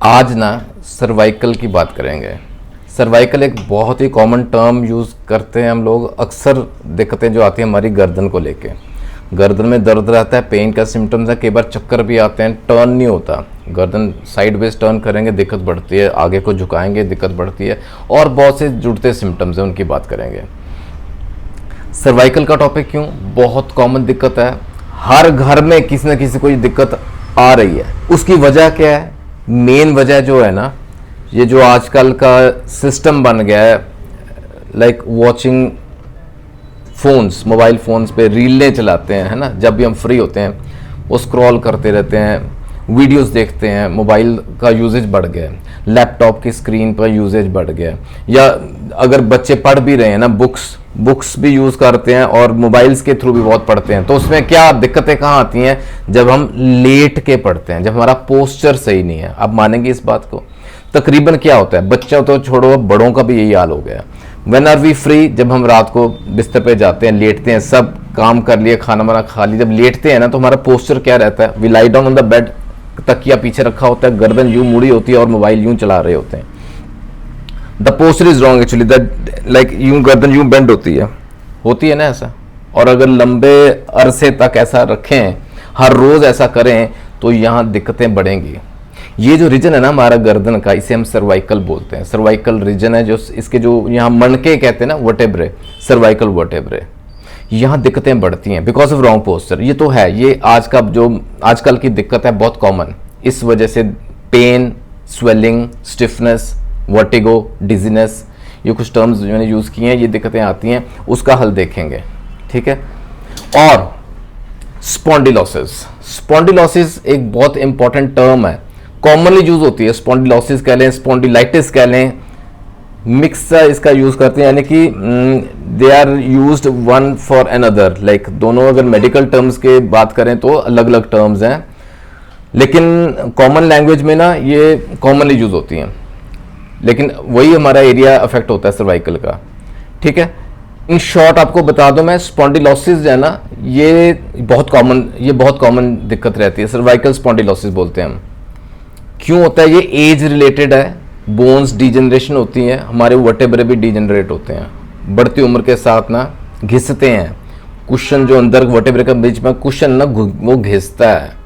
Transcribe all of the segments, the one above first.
आज ना सर्वाइकल की बात करेंगे। सर्वाइकल एक बहुत ही कॉमन टर्म यूज़ करते हैं हम लोग। अक्सर दिक्कतें जो आती हैं हमारी गर्दन को लेके, गर्दन में दर्द रहता है, पेन का सिम्टम्स है, कई बार चक्कर भी आते हैं, टर्न नहीं होता, गर्दन साइड वेज टर्न करेंगे दिक्कत बढ़ती है, आगे को झुकाएंगे दिक्कत बढ़ती है, और बहुत से जुड़ते सिम्टम्स हैं उनकी बात करेंगे। सर्वाइकल का टॉपिक क्यों? बहुत कॉमन दिक्कत है, हर घर में किसी न किसी को ये दिक्कत आ रही है। उसकी वजह क्या है? मेन वजह जो है ना, ये जो आजकल का सिस्टम बन गया है, like watching phones, mobile phones पे रीलें चलाते हैं, है ना, जब भी हम फ्री होते हैं वो स्क्रॉल करते रहते हैं, वीडियोस देखते हैं, मोबाइल का यूजेज बढ़ गया है, लैपटॉप की स्क्रीन पर यूजेज बढ़ गया है, या अगर बच्चे पढ़ भी रहे हैं ना, बुक्स भी यूज़ करते हैं और मोबाइल्स के थ्रू भी बहुत पढ़ते हैं। तो उसमें क्या दिक्कतें कहाँ आती हैं? जब हम लेट के पढ़ते हैं, जब हमारा पोस्चर सही नहीं है। आप मानेंगे इस बात को? तकरीबन क्या होता है, बच्चों तो छोड़ो, बड़ों का भी यही हाल हो गया। व्हेन आर वी फ्री, जब हम रात को बिस्तर पे जाते हैं, लेटते हैं, सब काम कर लिए, खाना वाना खा लिया, जब लेटते हैं ना तो हमारा पोस्चर क्या रहता है? We lie down on the bed, तकिया पीछे रखा होता है, गर्दन यूं मुड़ी होती है और मोबाइल यूं चला रहे होते हैं। The posture is wrong actually, that like यूं गर्दन यूं बेंड होती है ना ऐसा। और अगर लंबे अरसे तक ऐसा रखें, हर रोज ऐसा करें, तो यहाँ दिक्कतें बढ़ेंगी। ये जो रीजन है ना हमारा गर्दन का, इसे हम सर्वाइकल बोलते हैं। सर्वाइकल रीजन है जो इसके जो यहाँ मणके कहते हैं ना, वर्टेब्रे, सर्वाइकल वर्टेब्रे, यहाँ दिक्कतें बढ़ती हैं बिकॉज ऑफ रॉन्ग पोस्चर। ये तो है, ये आजकल की दिक्कत है, बहुत कॉमन। इस वजह से pain, swelling, stiffness, vertigo, dizziness, ये कुछ टर्म्स जो मैंने यूज़ किए हैं, ये दिक्कतें आती हैं, उसका हल देखेंगे, ठीक है। और स्पॉन्डिलोसिस एक बहुत इंपॉर्टेंट टर्म है, कॉमनली यूज होती है। स्पॉन्डिलोसिस कह लें, स्पॉन्डिलाइटिस कह लें, मिक्स इसका यूज करते हैं, यानी कि they are used one for another. Like दोनों अगर मेडिकल टर्म्स के बात करें तो अलग अलग टर्म्स हैं, लेकिन कॉमन लैंग्वेज में ना ये कॉमनली यूज होती हैं, लेकिन वही हमारा एरिया अफेक्ट होता है सर्वाइकल का, ठीक है। इन शॉर्ट आपको बता दूं मैं, स्पॉन्डिलोसिस जो है ना, ये बहुत कॉमन दिक्कत रहती है, सर्वाइकल स्पॉन्डिलोसिस बोलते हैं हम। क्यों होता है? ये एज रिलेटेड है, बोन्स डिजेनरेशन होती हैं, हमारे वर्टेब्रे भी डिजेनरेट होते हैं, बढ़ती उम्र के साथ ना घिसते हैं, कुशन जो अंदर वर्टेब्रे के बीच में कुशन ना वो घिसता है,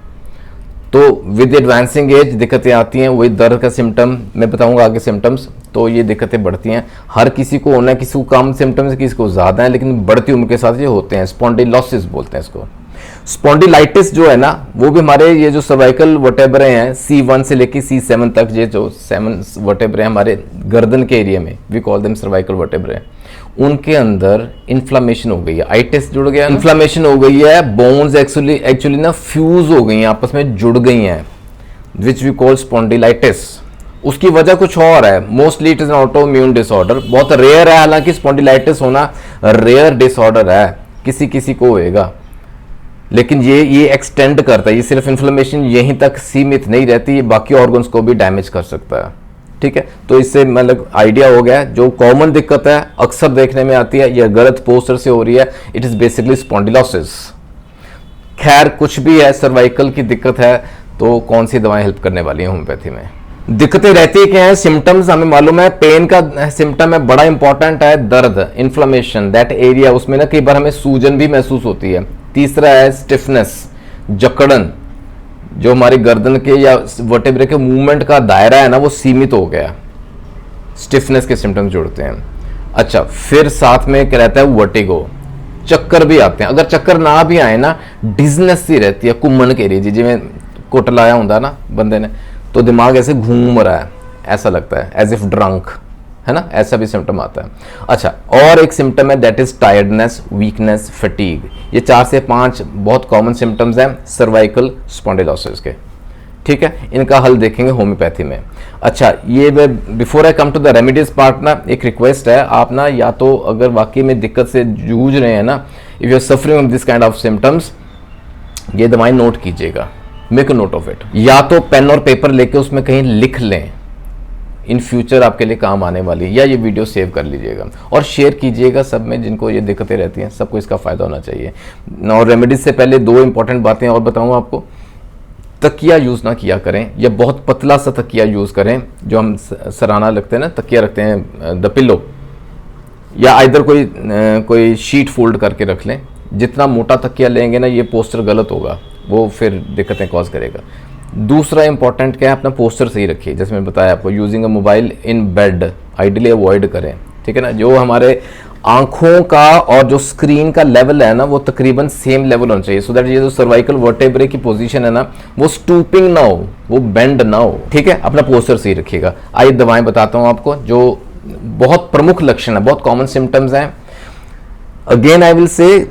तो विद एडवांसिंग एज दिक्कतें आती हैं। वही दर्द का सिम्टम मैं बताऊंगा आगे सिम्टम्स, तो ये दिक्कतें बढ़ती हैं। हर किसी को होना है, किसी को कम सिम्टम्स, किसी को ज़्यादा है, लेकिन बढ़ती उम्र के साथ ये होते हैं। स्पॉन्डिलोसिस बोलते हैं इसको। स्पॉन्डिलाइटिस जो है ना, वो भी हमारे ये जो सर्वाइकल वर्टेब्रे हैं, C1 से लेके C7 तक, ये जो 7 वर्टेब्रे हमारे गर्दन के एरिया में, we call them cervical vertebrae, उनके अंदर इन्फ्लामेशन हो गई है, आइटिस जुड़ गया, इन्फ्लामेशन हो गई है, बोन्स एक्चुअली ना फ्यूज हो गई हैं, आपस में जुड़ गई हैं, विच वी कॉल स्पॉन्डिलाइटिस। उसकी वजह कुछ और है, mostly it is an auto immune disorder, बहुत रेयर है, हालांकि स्पॉन्डिलाइटिस होना रेयर डिसऑर्डर है, किसी किसी को होएगा, लेकिन ये एक्सटेंड करता है, ये सिर्फ इन्फ्लेमेशन यहीं तक सीमित नहीं रहती, ये बाकी ऑर्गन्स को भी डैमेज कर सकता है, ठीक है। तो इससे मतलब आइडिया हो गया, जो कॉमन दिक्कत है, अक्सर देखने में आती है, यह गलत पोस्चर से हो रही है, इट इज बेसिकली स्पॉन्डिलोसिस। खैर कुछ भी है, सर्वाइकल की दिक्कत है, तो कौन सी दवाएं हेल्प करने वाली हैं होम्योपैथी में? दिक्कतें रहती क्या है? सिम्टम्स हमें मालूम है, पेन का सिम्टम है, बड़ा इंपॉर्टेंट है, दर्द, इन्फ्लेमेशन, दैट एरिया, उसमें ना कई बार हमें सूजन भी महसूस होती है। तीसरा है स्टिफनेस, जकड़न, जो हमारी गर्दन के या वर्टेब्रे के मूवमेंट का दायरा है ना, वो सीमित हो गया, स्टिफनेस के सिम्टम्स जुड़ते हैं। अच्छा, फिर साथ में क्या रहता है? वर्टिगो, चक्कर भी आते हैं। अगर चक्कर ना भी आए ना, डिजनेस सी रहती है, कुमन के एरिया, जिमें कोट लाया होता ना बंदे ने, तो दिमाग ऐसे घूम रहा है, ऐसा लगता है, एज इफ ड्रंक, है ना, ऐसा भी सिम्टम आता है। अच्छा, और एक सिम्टम है, that is tiredness, weakness, fatigue. ये 4 से 5 बहुत कॉमन सिम्टम्स हैं सर्वाइकल स्पॉन्डिलोसिस के, ठीक है। इनका हल देखेंगे होम्योपैथी में। अच्छा, ये before I come to the remedies part ना, एक रिक्वेस्ट है, आप ना या तो अगर वाकई में दिक्कत से जूझ रहे हैं ना, if you are suffering this kind of symptoms, ये दवाएं नोट कीजिएगा, make a note of it, या तो पेन और पेपर लेके उसमें कहीं लिख लें, इन फ्यूचर आपके लिए काम आने वाली, या ये वीडियो सेव कर लीजिएगा और शेयर कीजिएगा सब में जिनको ये दिक्कतें रहती हैं, सबको इसका फायदा होना चाहिए। और रेमेडीज से पहले 2 इंपॉर्टेंट बातें और बताऊंगा आपको। तकिया यूज़ ना किया करें, या बहुत पतला सा तकिया यूज़ करें, जो हम सराहना लगते हैं ना, तकिया रखते हैं द पिलो, या आइदर कोई शीट फोल्ड करके रख लें। जितना मोटा तकिया लेंगे ना, ये पोस्चर गलत होगा, वो फिर दिक्कतें कॉज करेगा। दूसरा इंपॉर्टेंट क्या है, अपना पोस्चर सही रखिए। जैसे मैंने बताया आपको, using a mobile in bed ideally avoid करें, ठीक है ना। जो हमारे आंखों का और जो स्क्रीन का लेवल है ना, वो तकरीबन सेम लेवल होना चाहिए, सो दैट ये जो सर्वाइकल वर्टेब्रे की पोजीशन है ना, वो स्टूपिंग ना हो, वो बेंड ना हो, ठीक है। अपना पोस्चर सही रखिएगा। आइए दवाएं बताता हूं आपको, जो बहुत प्रमुख लक्षण है, बहुत कॉमन सिम्टम्स हैं। अगेन आई विल से,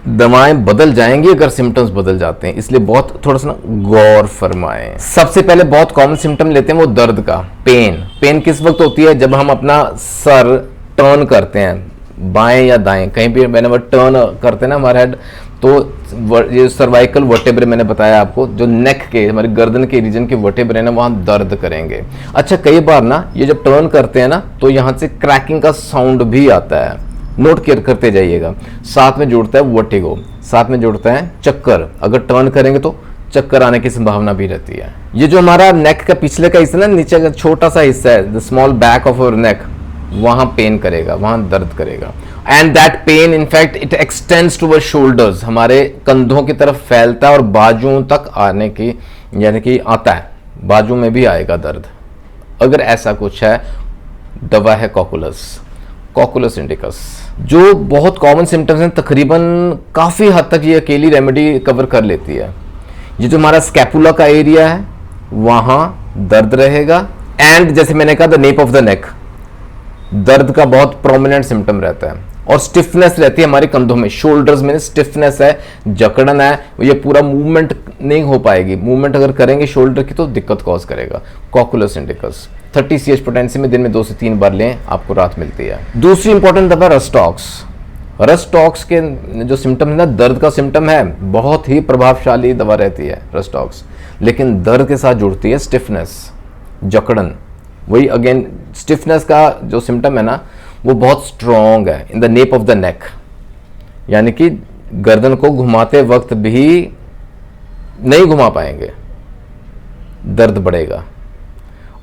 दवाएं बदल जाएंगी अगर सिम्टम्स बदल जाते हैं, इसलिए बहुत थोड़ा सा ना गौर फरमाएं। सबसे पहले बहुत कॉमन सिम्टम लेते हैं वो दर्द का, पेन किस वक्त होती है, जब हम अपना सर टर्न करते हैं बाएं या दाएं, कहीं भी मैंने टर्न करते हैं ना हमारा हेड, तो ये सर्वाइकल वर्टेब्रे मैंने बताया आपको, जो नेक के, हमारे गर्दन के रीजन के वर्टेब्रे ना, वहां दर्द करेंगे। अच्छा, कई बार ना ये जब टर्न करते हैं ना, तो यहां से क्रैकिंग का साउंड भी आता है, नोट करते जाइएगा। साथ में जुड़ता है वर्टिगो, साथ में जुड़ता है चक्कर, अगर टर्न करेंगे तो चक्कर आने की संभावना भी रहती है। ये जो हमारा नेक का पिछले का हिस्सा ना, नीचे का छोटा सा हिस्सा है, the small back of our neck, वहां पेन करेगा, वहां दर्द करेगा। And that pain in fact it extends to our shoulders, हमारे कंधों की तरफ फैलता है और बाजुओं तक आने की, यानी कि आता है, बाजू में भी आएगा दर्द। अगर ऐसा कुछ है, दवा है कॉकुलस इंडिकस। जो बहुत कॉमन सिम्टम्स हैं, तकरीबन काफी हद तक ये अकेली रेमेडी कवर कर लेती है। ये जो हमारा स्कैपुला का एरिया है, वहां दर्द रहेगा। एंड जैसे मैंने कहा, the nap of the neck, दर्द का बहुत प्रोमिनेंट सिम्टम रहता है। और स्टिफनेस रहती है हमारे कंधों में, शोल्डर्स में स्टिफनेस है, जकड़न है, ये पूरा मूवमेंट नहीं हो पाएगी। मूवमेंट अगर करेंगे शोल्डर की तो दिक्कत कॉज करेगा। कॉकुलस इंडिकस 30 CH पोटेंसी में दिन में 2 से 3 बार लें, आपको राहत मिलती है। दूसरी इंपॉर्टेंट दवा रस्टॉक्स के जो सिम्टम है ना, दर्द का सिम्टम है, बहुत ही प्रभावशाली दवा रहती है रस्टॉक्स, लेकिन दर्द के साथ जुड़ती है स्टिफनेस, जकड़न। वही अगेन स्टिफनेस का जो सिम्टम है ना, वो बहुत स्ट्रॉन्ग है in the nap of the neck, यानी कि गर्दन को घुमाते वक्त भी नहीं घुमा पाएंगे, दर्द बढ़ेगा।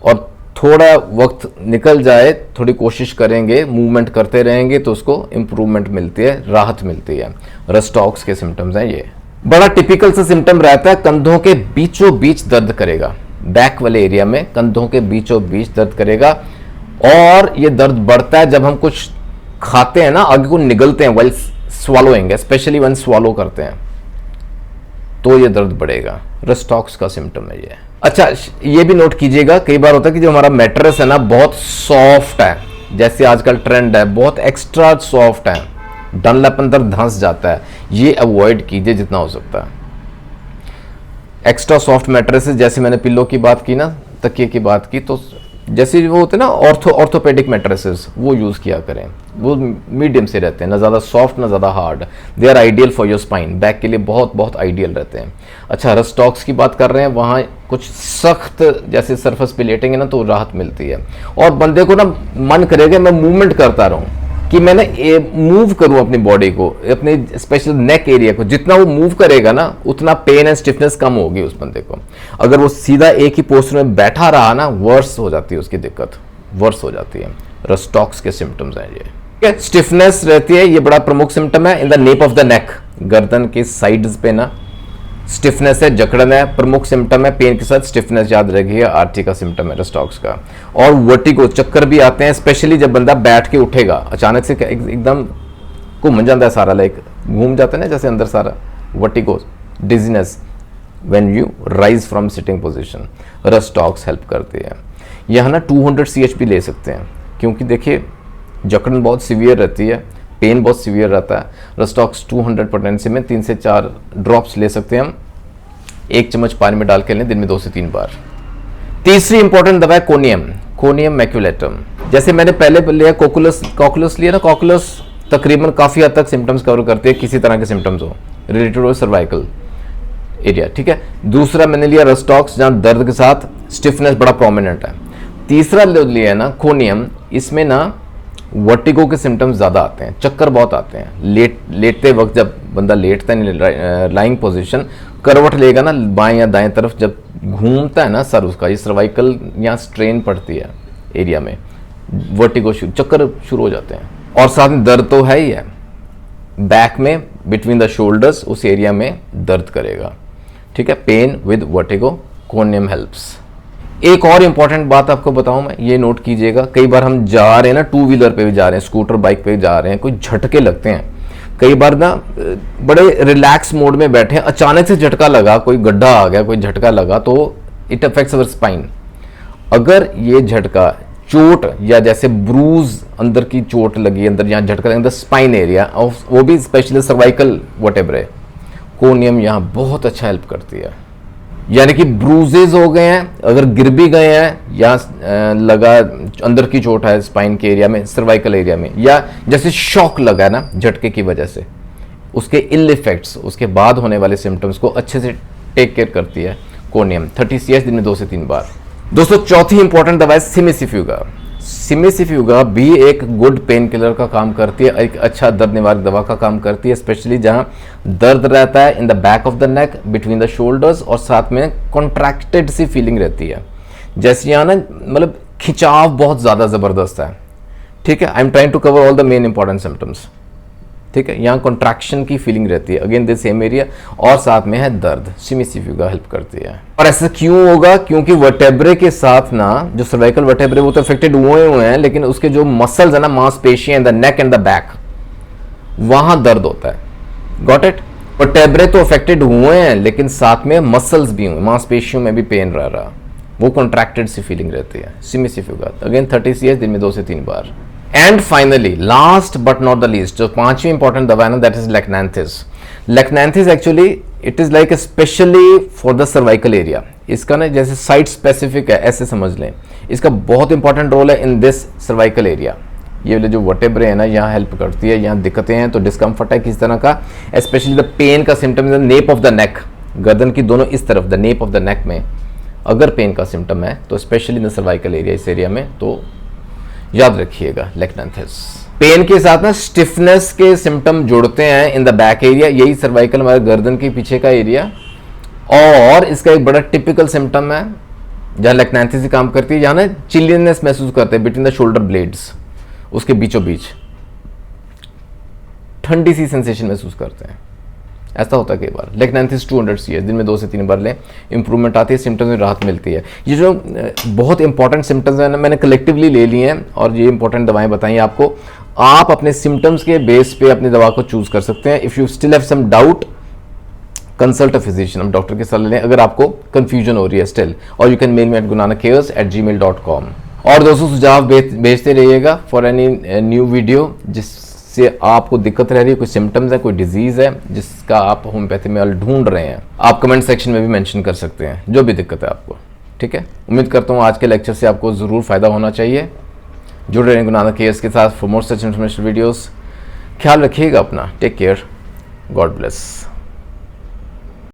और थोड़ा वक्त निकल जाए, थोड़ी कोशिश करेंगे, मूवमेंट करते रहेंगे तो उसको इंप्रूवमेंट मिलती है, राहत मिलती है। रस्टॉक्स के सिम्टम्स हैं ये। बड़ा टिपिकल सा सिम्टम रहता है, कंधों के बीचों बीच दर्द करेगा, बैक वाले एरिया में कंधों के बीचों बीच दर्द करेगा। और ये दर्द बढ़ता है जब हम कुछ खाते हैं ना, आगे को निगलते हैं, while swallowing, specially one swallow करते हैं, तो ये दर्द बढ़ेगा। रस्टॉक्स का सिम्टम है ये। अच्छा, ये भी नोट कीजिएगा, कई बार होता है कि जो हमारा मैट्रेस है ना, बहुत सॉफ्ट है, जैसे आजकल ट्रेंड है, बहुत एक्स्ट्रा सॉफ्ट है, डनलैप अंदर धंस जाता है, ये अवॉइड कीजिए जितना हो सकता है। एक्स्ट्रा सॉफ्ट मैट्रेसेस, जैसे मैंने पिल्लो की बात की ना, तकिए की बात की, तो जैसे वो होते हैं ना ऑर्थोपेडिक मैट्रेसेस, वो यूज़ किया करें, वो मीडियम से रहते हैं, ना ज़्यादा सॉफ्ट ना ज़्यादा hard. They are ideal for your spine, back के लिए बहुत बहुत आइडियल रहते हैं। अच्छा, रस्टॉक्स की बात कर रहे हैं, वहाँ कुछ सख्त जैसे सरफेस पे लेटेंगे ना तो राहत मिलती है, और बंदे को ना मन करेगा मैं मूवमेंट करता रहूँ, कि मैंने मूव करूं अपनी बॉडी को, अपने स्पेशल नेक एरिया को। जितना वो मूव करेगा ना, उतना पेन एंड स्टिफनेस कम होगी उस बंदे को। अगर वो सीधा एक ही पोस्टर में बैठा रहा ना, वर्स हो जाती है उसकी दिक्कत, वर्स हो जाती है। रस्टॉक्स के सिम्टम्स हैं ये। स्टिफनेस रहती है, ये बड़ा प्रमुख सिम्टम है in the nap of the neck, गर्दन के साइड्स पे ना स्टिफनेस है, जकड़न है, प्रमुख सिम्टम है। पेन के साथ स्टिफनेस याद रखिए, आरटी का सिम्टम है रस्टॉक्स का। और वर्टिगो, चक्कर भी आते हैं, स्पेशली जब बंदा बैठ के उठेगा, अचानक से एकदम घूम जाता है सारा, लाइक घूम जाता है ना जैसे अंदर सारा, vertigo, dizziness when you rise from sitting position, rhus tox help करती है। यहाँ ना 200 CH ले सकते हैं, क्योंकि देखिए जकड़न बहुत सीवियर रहती है, पेन बहुत सीवियर रहता है। रस्टॉक्स 200 पोटेंसी में 3 से 4 ड्रॉप्स ले सकते हैं हम, 1 चम्मच पानी में डाल के लें दिन में 2 से 3 बार। तीसरी इंपॉर्टेंट दवा है कोनियम मैक्यूलेटम। जैसे मैंने पहले लिया कॉकुलस लिया ना, कॉकुलस तकरीबन काफ़ी हद तक सिम्टम्स कवर करती है, किसी तरह के सिम्टम्स हो रिलेटेड हो सर्वाइकल एरिया, ठीक है। दूसरा मैंने लिया रस्टॉक्स, जहाँ दर्द के साथ स्टिफनेस बड़ा प्रोमिनेंट है। तीसरा लिया ना कोनियम, इसमें ना वर्टिगो के सिम्टम्स ज़्यादा आते हैं, चक्कर बहुत आते हैं। लेटते वक्त जब बंदा लेटता है, लाइंग पोजीशन, करवट लेगा ना बाएं या दाएं तरफ, जब घूमता है ना सर उसका, ये सर्वाइकल यहाँ स्ट्रेन पड़ती है एरिया में, वर्टिगो चक्कर शुरू हो जाते हैं। और साथ में दर्द तो है ही है, बैक में बिटवीन द शोल्डर्स उस एरिया में दर्द करेगा, ठीक है। Pain with vertigo, Conium helps. एक और इंपॉर्टेंट बात आपको बताऊं मैं, ये नोट कीजिएगा, कई बार हम जा रहे हैं ना, टू व्हीलर पे भी जा रहे हैं, स्कूटर बाइक पे जा रहे हैं, कोई झटके लगते हैं, कई बार ना बड़े रिलैक्स मोड में बैठे हैं, अचानक से झटका लगा, कोई गड्ढा आ गया, कोई झटका लगा, तो इट अफेक्ट्स अवर स्पाइन। अगर ये झटका चोट या जैसे ब्रूज, अंदर की चोट लगी, अंदर यहाँ झटका लगे, स्पाइन एरिया, और वो भी स्पेशली सर्वाइकल वर्टेब्रे, कोनियम यहाँ बहुत अच्छा हेल्प करती है। यानी कि ब्रूजेज हो गए हैं, अगर गिर भी गए हैं या लगा, अंदर की चोट है स्पाइन के एरिया में, सर्वाइकल एरिया में, या जैसे शॉक लगा है ना झटके की वजह से, उसके इल इफेक्ट्स, उसके बाद होने वाले सिम्टम्स को अच्छे से टेक केयर करती है कोनियम। 30 CS दिन में 2 से 3 बार। दोस्तों चौथी इंपॉर्टेंट दवा है सिमिसिफ्यूगा। सिमिसिफ्यूगा भी एक गुड पेन किलर का काम करती है, एक अच्छा दर्द निवारक दवा का काम करती है, स्पेशली जहां दर्द रहता है in the back of the neck, between the shoulders, और साथ में कॉन्ट्रैक्टेड सी फीलिंग रहती है, जैसे यहाँ ना मतलब खिंचाव बहुत ज़्यादा ज़बरदस्त है, ठीक है। I am trying to cover all the main important symptoms, ठीक है। यहाँ कॉन्ट्रैक्शन की फीलिंग रहती है, अगेन दिस सेम एरिया, और साथ में है दर्द, सिमिसिफ्यूगा हेल्प करती है। और ऐसा क्यों होगा? क्योंकि वर्टेब्रे के साथ ना जो सर्वाइकल वर्टेब्रे वो तो अफेक्टेड हुए हैं, लेकिन उसके जो मसल्स है ना, मांसपेशियां in the neck and the back, वहां दर्द होता है। Got it? वर्टेब्रे तो अफेक्टेड हुए हैं, लेकिन साथ में मसल्स भी हुए, मांसपेशियों में भी पेन रहा, वो कॉन्ट्रैक्टेड सी फीलिंग रहती है, सिमिसिफ्यूगा। अगेन 30 CS दिन में 2 से 3 बार। And finally last but not the least, जो पांचवी इंपॉर्टेंट दवा है ना, that is lachnanthes. Lachnanthes actually it is like specially for the cervical area. इसका ना जैसे साइट स्पेसिफिक है, ऐसे समझ लें, इसका बहुत इंपॉर्टेंट रोल है इन दिस सर्वाइकल एरिया। ये वाले जो वर्टेब्रे है ना, यहाँ हेल्प करती है, यहाँ दिक्कतें हैं तो डिस्कम्फर्ट है किस तरह का, स्पेशली द पेन का symptom in the nap of the neck, गर्दन की दोनों इस तरफ, the nap of the neck में अगर पेन का सिम्टम है तो specially in the cervical area, इस एरिया में, तो याद रखिएगा लेक्नांथिस। पेन के साथ ना स्टिफनेस के सिम्टम जुड़ते हैं इन द बैक एरिया, यही सर्वाइकल हमारे गर्दन के पीछे का एरिया। और इसका एक बड़ा टिपिकल सिम्टम है जहां लेक्नांथिस काम करती है, जहां ना चिलीनेस महसूस करते हैं बिटवीन द शोल्डर ब्लेड्स, उसके बीचों बीच ठंडी सी सेंसेशन महसूस करते हैं। ऐसा होता है कई बार। लेक्नांथिस 200 CS दिन में 2 से 3 बार लें, इंप्रूवमेंट आती है, सिम्टम्स में राहत मिलती है। ये जो बहुत इंपॉर्टेंट सिम्टम्स हैं ना, मैंने कलेक्टिवली ले लिए हैं और ये इंपॉर्टेंट दवाएं बताई आपको। आप अपने सिम्टम्स के बेस पे अपनी दवा को चूज कर सकते हैं। If you still have some doubt, consult a physician, हम डॉक्टर की सलाह लें अगर आपको कंफ्यूजन हो रही है स्टिल। और you can mail me at gunanacares@gmail.com। और दोस्तों सुझाव भेजते रहिएगा फॉर एनी न्यू वीडियो जिससे आपको दिक्कत रह रही है, कोई सिम्टम्स है, कोई डिजीज है जिसका आप होम्योपैथी में हल ढूंढ रहे हैं, आप कमेंट सेक्शन में भी मेंशन कर सकते हैं, जो भी दिक्कत है आपको, ठीक है। उम्मीद करता हूँ आज के लेक्चर से आपको ज़रूर फायदा होना चाहिए। जुड़े रहें गुनाना केयर्स के साथ for more such information videos. ख्याल रखिएगा अपना, टेक केयर, गॉड ब्लेस।